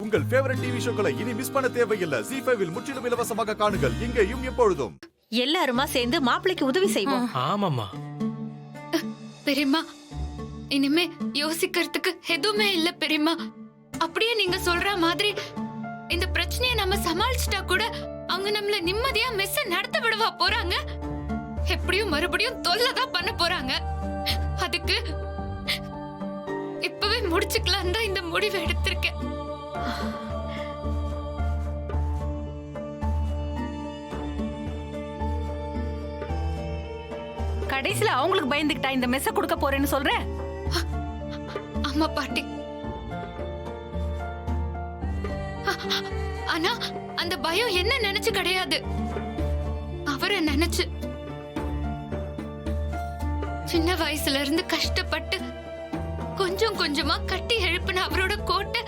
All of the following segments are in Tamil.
உங்கள் ஃபேவரட் டிவி ஷோக்களை இனி மிஸ் பண்ண தேவையில்லை. ZEE5 இல் முற்றிலும் இலவசமாக காணுங்கள். இங்கேயும் எப்பொழுதும். எல்லாருமா சேர்ந்து மாப்பிளைக்கு உதவி செய்வோம். ஆமாம்மா. பெரியம்மா, இனிமே யோசிக்கிறதுக்கு எதுவுமே இல்ல பெரியம்மா. அப்படியே நீங்க சொல்ற மாதிரி இந்த பிரச்சனையை நம்ம சமாளிச்சிட்டா கூட அவங்க நம்மள நிம்மதியா மெஸ் நடத்த விடவா போறாங்க? எப்படியும் மறுபடியும் தொல்லதான் பண்ண போறாங்க. அதுக்கு இப்பவே முடிச்சுக்கலாம் தான் இந்த முடிவை எடுத்திருக்கேன். கடைசில அவங்களுக்கு பயந்துக்கிட்டா இந்த மெஸ்ஸ கொடுக்க போறேன்னு சொல்ற? ஆமா பாட்டி. ஆனா அந்த பயம் என்ன நினைச்சு கிடையாது, அவரை நினைச்சு. சின்ன வயசுல இருந்து கஷ்டப்பட்டு கொஞ்சம் கொஞ்சமா கட்டி எழுப்பின அவரோட கோட்டை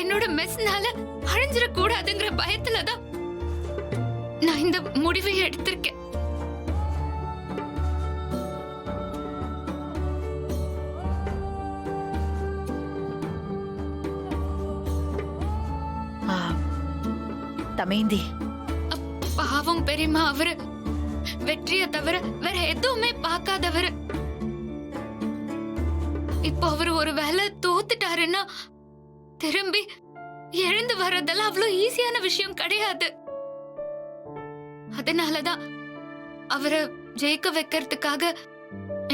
என்னோட மெஸ்னால அழிஞ்சிட கூடாதுங்கிற பயத்துலதான் நான் இந்த முடிவை எடுத்திருக்கேன். தமேந்தி, பாவம் பெரியம்மா, அவரு வெற்றியை தவிர வேற எதுவுமே பார்க்காதவரு. இப்போ அவரு ஒரு வேலை தோத்துட்டாருன்னா திரும்பி எழுந்து வர்றதெல்லாம் அவ்வளவு ஈஸியான விஷயம் கிடையாது. அதனாலதான் அவரை ஜெயிக்க வைக்கிறதுக்காக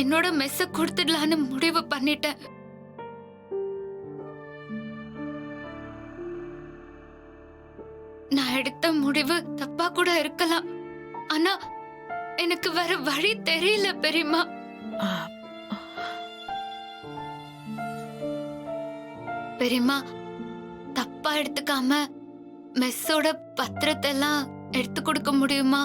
என்னோட மெஸ்ஸ கொடுத்துடலான்னு முடிவு பண்ணிட்டேன். நான் எடுத்த முடிவு தப்பா கூட இருக்கலாம், ஆனா எனக்கு வேற வழி தெரியல பெரியம்மா. பெரியம்மா, தப்பா எடுத்துக்காம மெஸ்ஸோட பத்திரத்தை எல்லாம் எடுத்து கொடுக்க முடியுமா?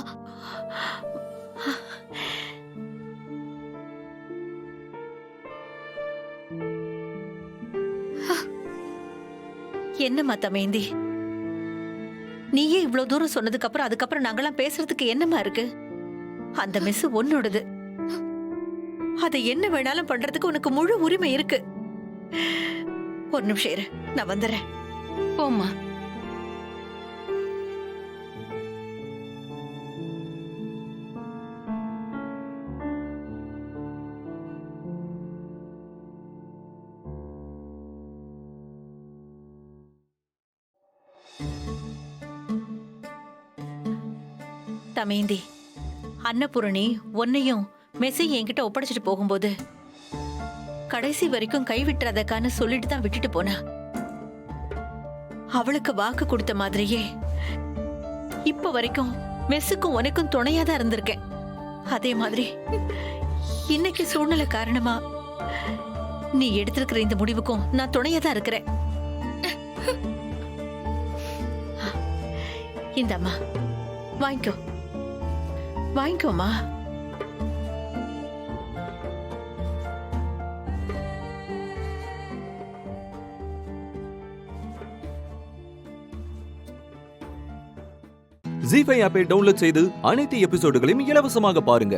என்னம்மா தமேந்தி, நீயே இவ்வளவு தூரம் சொன்னதுக்கு அப்புறம் அதுக்கப்புறம் நாங்கெல்லாம் பேசுறதுக்கு என்னமா இருக்கு? அந்த மெஸ் உன்னோடது. அதை என்ன வேணாலும் பண்றதுக்கு உனக்கு முழு உரிமை இருக்கு. ஒரு நிமிஷம் இரு, நான் வந்துடுறேன். போம்மா. தமேந்தி, அன்னபூரணி உன்னையும் மெஸ்ஸையும் என்கிட்ட ஒப்படைச்சிட்டு போகும்போது கடைசி வரைக்கும் கைவிட்டுறதக்கான்னு சொல்லிட்டு தான் விட்டுட்டு போனா. அவளுக்கு வாக்கு கொடுத்த மாதிரியே இப்ப வரைக்கும் மெஸ்ஸுக்கும் உனக்கும் துணையா தான் இருந்திருக்கேன். அதே மாதிரி இன்னைக்கு சூழ்நிலை காரணமா நீ எடுத்திருக்கிற இந்த முடிவுக்கும் நான் துணையா தான் இருக்கிறேன். இந்தம்மா வாங்கிக்கோ, வாங்கிக்கோமா. ZEE5 ஆப்பை டவுன்லோட் செய்து அனைத்து எபிசோடுகளையும் இலவசமாக பாருங்க.